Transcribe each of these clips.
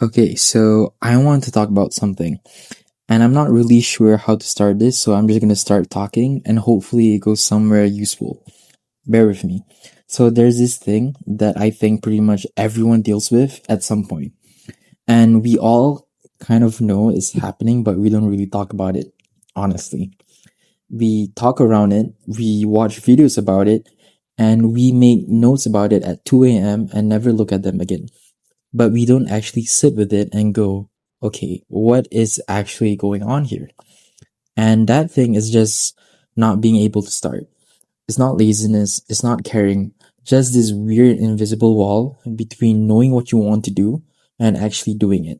Okay, so I want to talk about something, and I'm not really sure how to start this, so I'm just gonna start talking, and hopefully it goes somewhere useful. Bear with me. So there's this thing that I think pretty much everyone deals with at some point, and we all kind of know it's happening, but we don't really talk about it, honestly. We talk around it, we watch videos about it, and we make notes about it at 2 a.m. and never look at them again, but we don't actually sit with it and go, okay, what is actually going on here? And that thing is just not being able to start. It's not laziness, it's not caring, just this weird invisible wall between knowing what you want to do and actually doing it.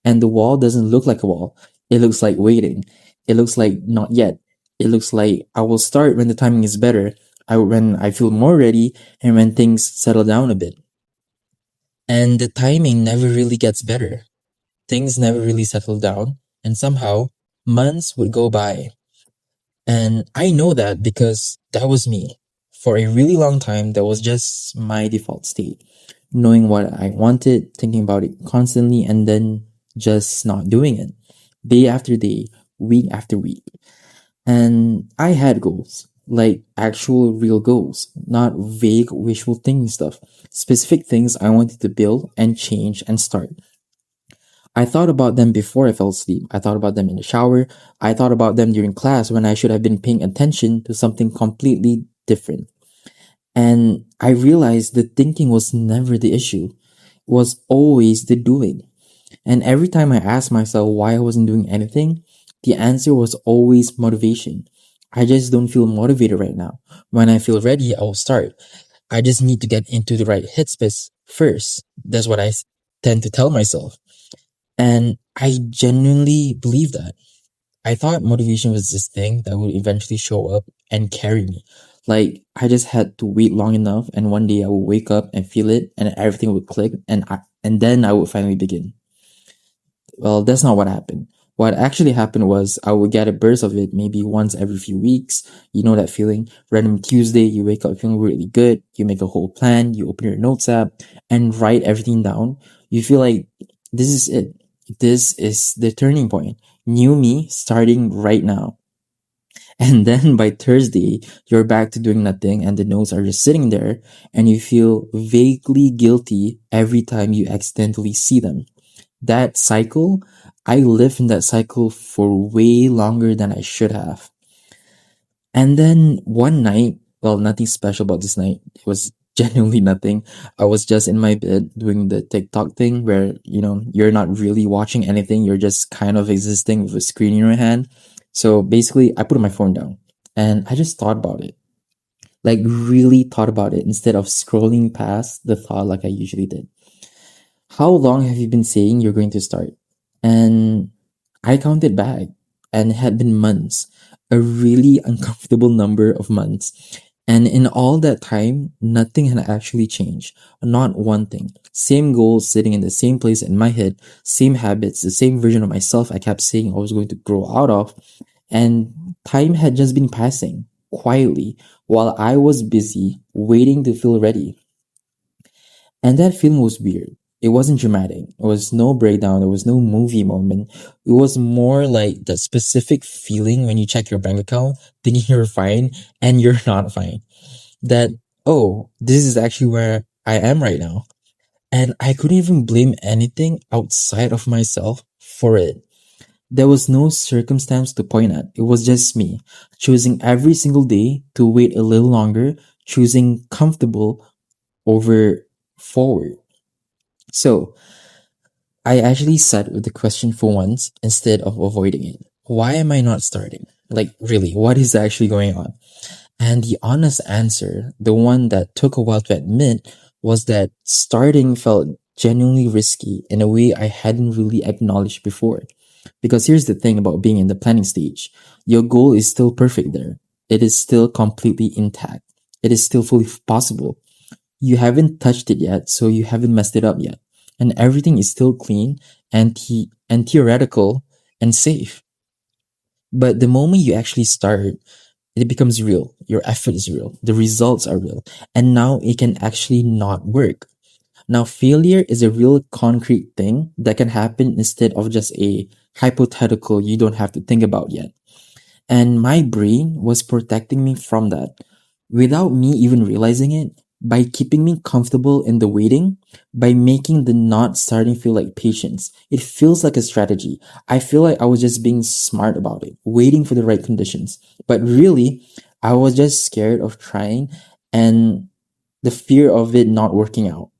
And the wall doesn't look like a wall. It looks like waiting. It looks like not yet. It looks like I will start when the timing is better, when I feel more ready, and when things settle down a bit. And the timing never really gets better. Things never really settle down, and somehow months would go by. And I know that because that was me. For a really long time, that was just my default state. Knowing what I wanted, thinking about it constantly, and then just not doing it. Day after day, week after week. And I had goals, like actual real goals, not vague wishful thinking stuff. Specific things I wanted to build and change and start. I thought about them before I fell asleep. I thought about them in the shower. I thought about them during class when I should have been paying attention to something completely different. And I realized the thinking was never the issue. It was always the doing. And every time I asked myself why I wasn't doing anything, the answer was always motivation. I just don't feel motivated right now. When I feel ready, I will start. I just need to get into the right headspace first. That's what tend to tell myself. And I genuinely believe that. I thought motivation was this thing that would eventually show up and carry me. Like, I just had to wait long enough, and one day I would wake up and feel it, and everything would click, and then I would finally begin. Well, that's not what happened. What actually happened was I would get a burst of it maybe once every few weeks. You know that feeling? Random Tuesday, you wake up feeling really good. You make a whole plan. You open your notes app and write everything down. You feel like this is it. This is the turning point. New me starting right now. And then by Thursday, you're back to doing nothing and the notes are just sitting there and you feel vaguely guilty every time you accidentally see them. That cycle, I lived in that cycle for way longer than I should have. And then one night, well, nothing special about this night. It was genuinely nothing. I was just in my bed doing the TikTok thing where, you're not really watching anything. You're just kind of existing with a screen in your hand. So basically, I put my phone down and I just thought about it. Like, really thought about it instead of scrolling past the thought like I usually did. How long have you been saying you're going to start? And I counted back, and it had been months, a really uncomfortable number of months. And in all that time, nothing had actually changed. Not one thing. Same goals sitting in the same place in my head, same habits, the same version of myself I kept saying I was going to grow out of. And time had just been passing quietly while I was busy waiting to feel ready. And that feeling was weird. It wasn't dramatic. It was no breakdown. There was no movie moment. It was more like that specific feeling when you check your bank account, thinking you're fine and you're not fine. That, oh, this is actually where I am right now. And I couldn't even blame anything outside of myself for it. There was no circumstance to point at. It was just me choosing every single day to wait a little longer, choosing comfortable over forward. So, I actually sat with the question for once instead of avoiding it. Why am I not starting? Like, really, what is actually going on? And the honest answer, the one that took a while to admit, was that starting felt genuinely risky in a way I hadn't really acknowledged before. Because here's the thing about being in the planning stage, your goal is still perfect there. It is still completely intact. It is still fully possible. You haven't touched it yet, so you haven't messed it up yet. And everything is still clean and, and theoretical and safe. But the moment you actually start, it becomes real. Your effort is real. The results are real. And now it can actually not work. Now, failure is a real concrete thing that can happen instead of just a hypothetical you don't have to think about yet. And my brain was protecting me from that without me even realizing it, by keeping me comfortable in the waiting, by making the not starting feel like patience. It feels like a strategy. I feel like I was just being smart about it, waiting for the right conditions. But really, I was just scared of trying and the fear of it not working out.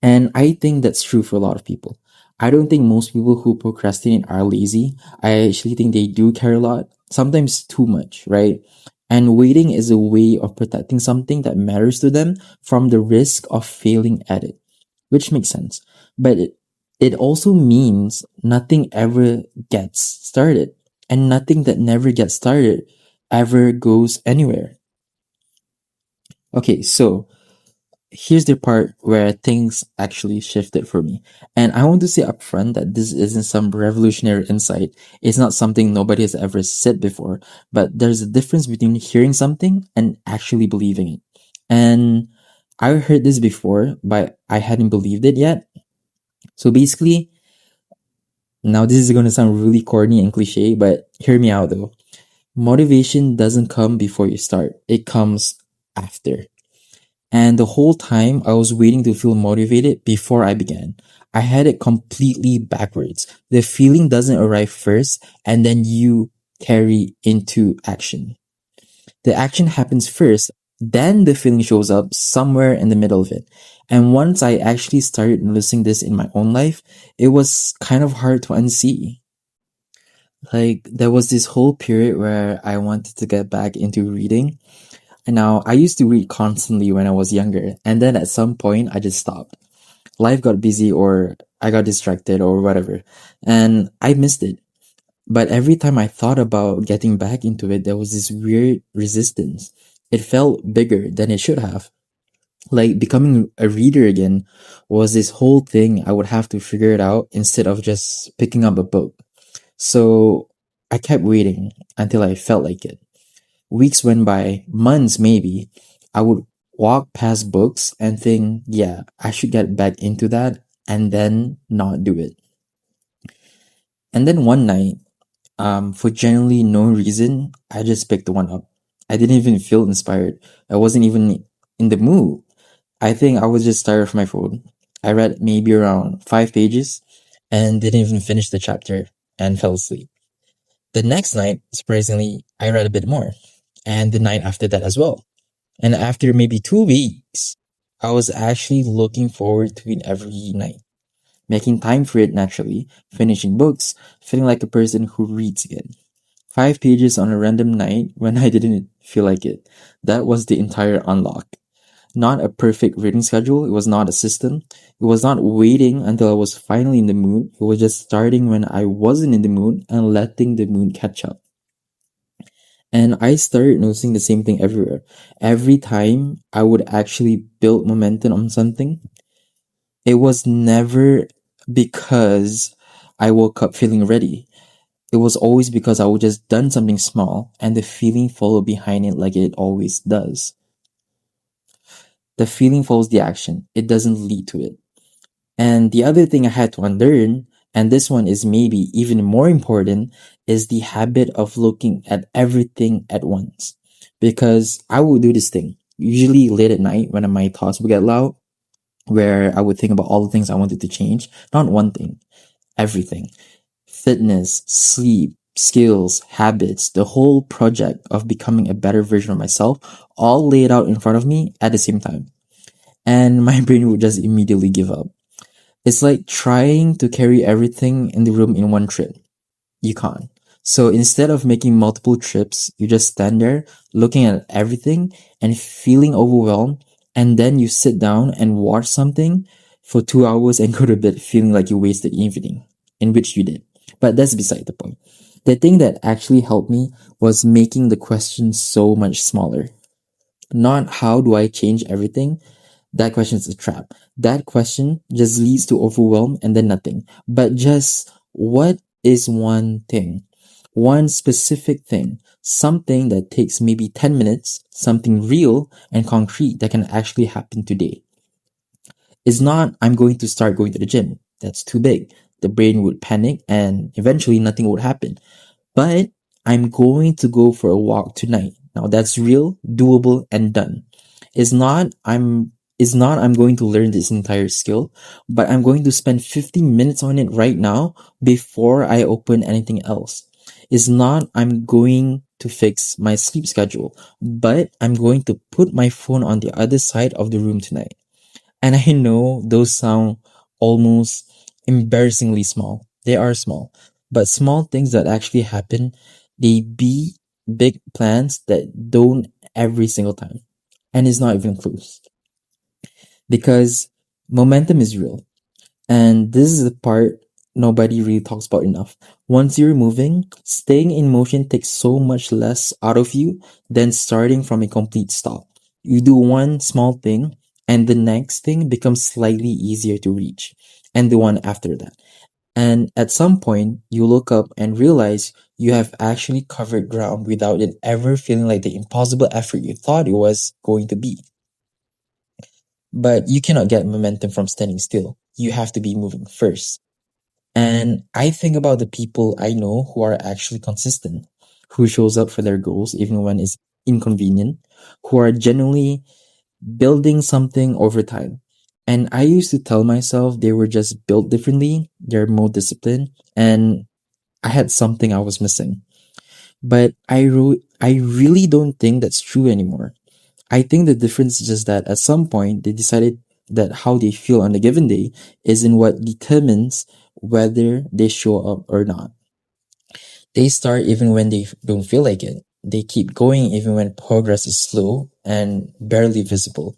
And I think that's true for a lot of people. I don't think most people who procrastinate are lazy. I actually think they do care a lot, sometimes too much, right? And waiting is a way of protecting something that matters to them from the risk of failing at it, which makes sense. But it also means nothing ever gets started, and nothing that never gets started ever goes anywhere. Okay, so here's the part where things actually shifted for me. And I want to say upfront that this isn't some revolutionary insight. It's not something nobody has ever said before, but there's a difference between hearing something and actually believing it. And I heard this before, but I hadn't believed it yet. So basically, now this is going to sound really corny and cliche, but hear me out though. Motivation doesn't come before you start. It comes after. And the whole time I was waiting to feel motivated before I began. I had it completely backwards. The feeling doesn't arrive first and then you carry into action. The action happens first, then the feeling shows up somewhere in the middle of it. And once I actually started noticing this in my own life, it was kind of hard to unsee. Like, there was this whole period where I wanted to get back into reading. And now I used to read constantly when I was younger, and then at some point I just stopped. Life got busy or I got distracted or whatever, and I missed it. But every time I thought about getting back into it, there was this weird resistance. It felt bigger than it should have. Like becoming a reader again was this whole thing I would have to figure it out instead of just picking up a book. So I kept waiting until I felt like it. Weeks went by, months maybe. I would walk past books and think, yeah, I should get back into that, and then not do it. And then one night, for generally no reason, I just picked one up. I didn't even feel inspired. I wasn't even in the mood. I think I was just tired of my phone. I read maybe around 5 pages and didn't even finish the chapter and fell asleep. The next night, surprisingly, I read a bit more, and the night after that as well. And after maybe 2 weeks, I was actually looking forward to it every night, making time for it naturally, finishing books, feeling like a person who reads again. 5 pages on a random night when I didn't feel like it. That was the entire unlock. Not a perfect reading schedule, it was not a system, it was not waiting until I was finally in the mood, it was just starting when I wasn't in the mood and letting the mood catch up. And I started noticing the same thing everywhere. Every time I would actually build momentum on something, it was never because I woke up feeling ready. It was always because I would just done something small and the feeling followed behind it like it always does. The feeling follows the action. It doesn't lead to it. And the other thing I had to unlearn, and this one is maybe even more important, is the habit of looking at everything at once. Because I would do this thing, usually late at night when my thoughts would get loud, where I would think about all the things I wanted to change. Not one thing, everything. Fitness, sleep, skills, habits, the whole project of becoming a better version of myself, all laid out in front of me at the same time. And my brain would just immediately give up. It's like trying to carry everything in the room in one trip. You can't. So instead of making multiple trips, you just stand there looking at everything and feeling overwhelmed. And then you sit down and watch something for 2 hours and go to bed feeling like you wasted evening, in which you did. But that's beside the point. The thing that actually helped me was making the question so much smaller. Not how do I change everything, that question is a trap. That question just leads to overwhelm and then nothing. But just what is one thing? One specific thing. Something that takes maybe 10 minutes, something real and concrete that can actually happen today. It's not, I'm going to start going to the gym. That's too big. The brain would panic and eventually nothing would happen. But I'm going to go for a walk tonight. Now that's real, doable, and done. It's not I'm going to learn this entire skill, but I'm going to spend 15 minutes on it right now before I open anything else. It's not I'm going to fix my sleep schedule, but I'm going to put my phone on the other side of the room tonight. And I know those sound almost embarrassingly small. They are small, but small things that actually happen, they be big plans that don't every single time. And it's not even close because momentum is real. And this is the part nobody really talks about enough. Once you're moving, staying in motion takes so much less out of you than starting from a complete stop. You do one small thing, and the next thing becomes slightly easier to reach, and the one after that. And at some point, you look up and realize you have actually covered ground without it ever feeling like the impossible effort you thought it was going to be. But you cannot get momentum from standing still. You have to be moving first. And I think about the people I know who are actually consistent, who shows up for their goals even when it's inconvenient, who are genuinely building something over time. And I used to tell myself they were just built differently, they're more disciplined, and I had something I was missing. But I really don't think that's true anymore. I think the difference is just that at some point they decided that how they feel on a given day isn't what determines whether they show up or not. They start even when they don't feel like it. They keep going even when progress is slow and barely visible.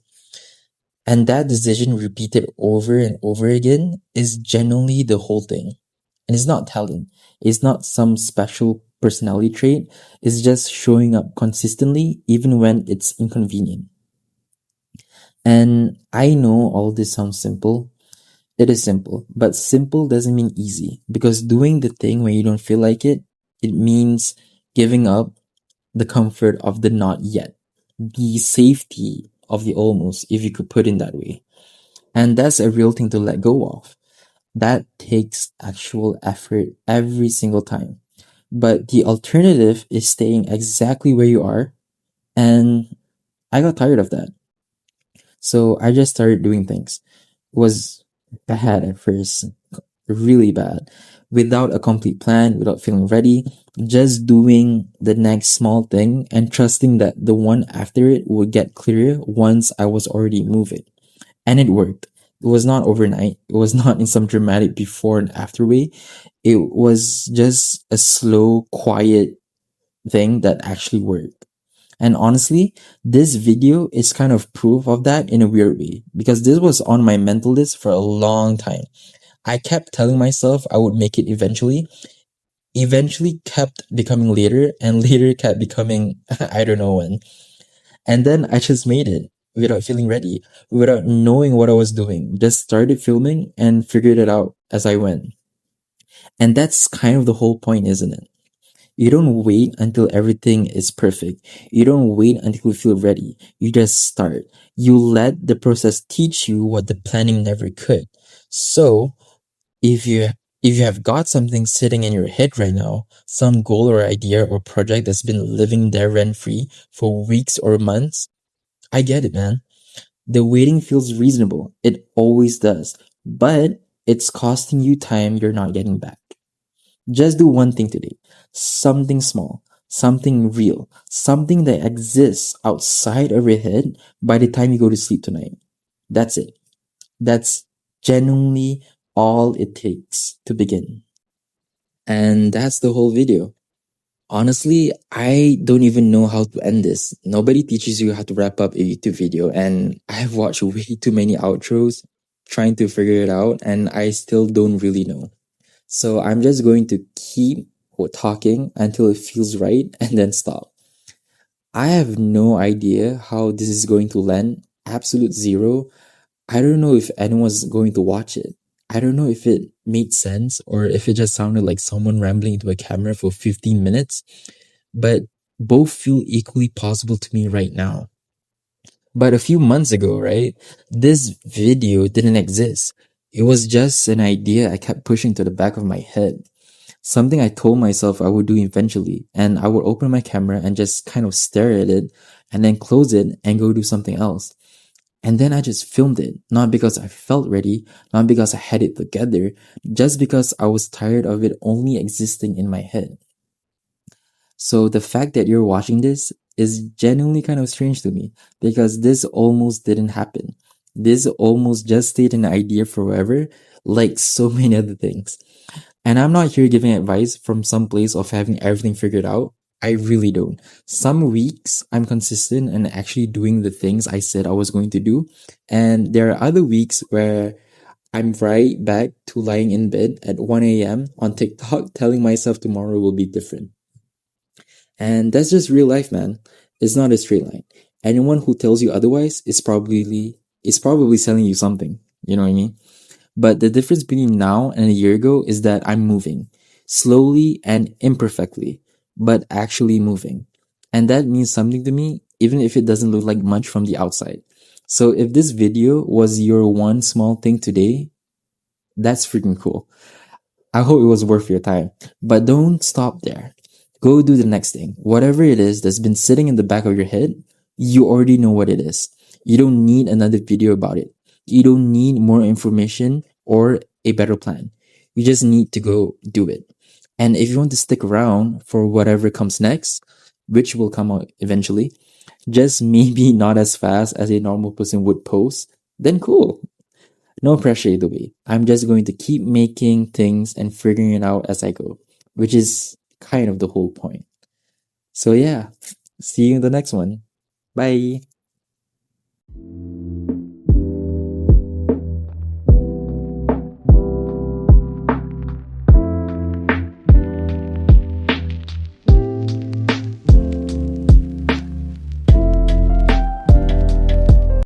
And that decision repeated over and over again is genuinely the whole thing. And it's not talent. It's not some special personality trait. It's just showing up consistently even when it's inconvenient. And I know all this sounds simple. It is simple, but simple doesn't mean easy because doing the thing when you don't feel like it means giving up the comfort of the not yet, the safety of the almost, if you could put it that way. And that's a real thing to let go of. That takes actual effort every single time. But the alternative is staying exactly where you are. And I got tired of that. So I just started doing things. It was bad at first, really bad. Without a complete plan, without feeling ready, just doing the next small thing and trusting that the one after it would get clearer once I was already moving. And it worked. It was not overnight. It was not in some dramatic before and after way. It was just a slow, quiet thing that actually worked. And honestly, this video is kind of proof of that in a weird way because this was on my mental list for a long time. I kept telling myself I would make it eventually kept becoming later, and later kept becoming I don't know when. And then I just made it without feeling ready, without knowing what I was doing. Just started filming and figured it out as I went. And that's kind of the whole point, isn't it? You don't wait until everything is perfect. You don't wait until you feel ready. You just start. You let the process teach you what the planning never could. So, if you if you have got something sitting in your head right now, some goal or idea or project that's been living there rent free for weeks or months, I get it, man. The waiting feels reasonable. It always does. But it's costing you time you're not getting back. Just do one thing today. Something small, something real, something that exists outside of your head by the time you go to sleep tonight. That's it. That's genuinely all it takes to begin. And that's the whole video. Honestly, I don't even know how to end this. Nobody teaches you how to wrap up a YouTube video, and I've watched way too many outros trying to figure it out, and I still don't really know. So I'm just going to keep talking until it feels right and then stop. I have no idea how this is going to land. Absolute zero. I don't know if anyone's going to watch it. I don't know if it made sense or if it just sounded like someone rambling into a camera for 15 minutes, but both feel equally possible to me right now. But a few months ago, right, this video didn't exist. It was just an idea I kept pushing to the back of my head. Something I told myself I would do eventually, and I would open my camera and just kind of stare at it and then close it and go do something else. And then I just filmed it, not because I felt ready, not because I had it together, just because I was tired of it only existing in my head. So the fact that you're watching this is genuinely kind of strange to me because this almost didn't happen. This almost just stayed an idea forever, like so many other things. And I'm not here giving advice from some place of having everything figured out. I really don't. Some weeks I'm consistent and actually doing the things I said I was going to do. And there are other weeks where I'm right back to lying in bed at 1 a.m. on TikTok telling myself tomorrow will be different. And that's just real life, man. It's not a straight line. Anyone who tells you otherwise is probably selling you something. You know what I mean? But the difference between now and a year ago is that I'm moving slowly and imperfectly, but actually moving. And that means something to me, even if it doesn't look like much from the outside. So if this video was your one small thing today, that's freaking cool. I hope it was worth your time. But don't stop there. Go do the next thing. Whatever it is that's been sitting in the back of your head, you already know what it is. You don't need another video about it. You don't need more information or a better plan. You just need to go do it. And if you want to stick around for whatever comes next, which will come out eventually, just maybe not as fast as a normal person would post, then cool. No pressure either way. I'm just going to keep making things and figuring it out as I go, which is kind of the whole point. So yeah, see you in the next one. Bye.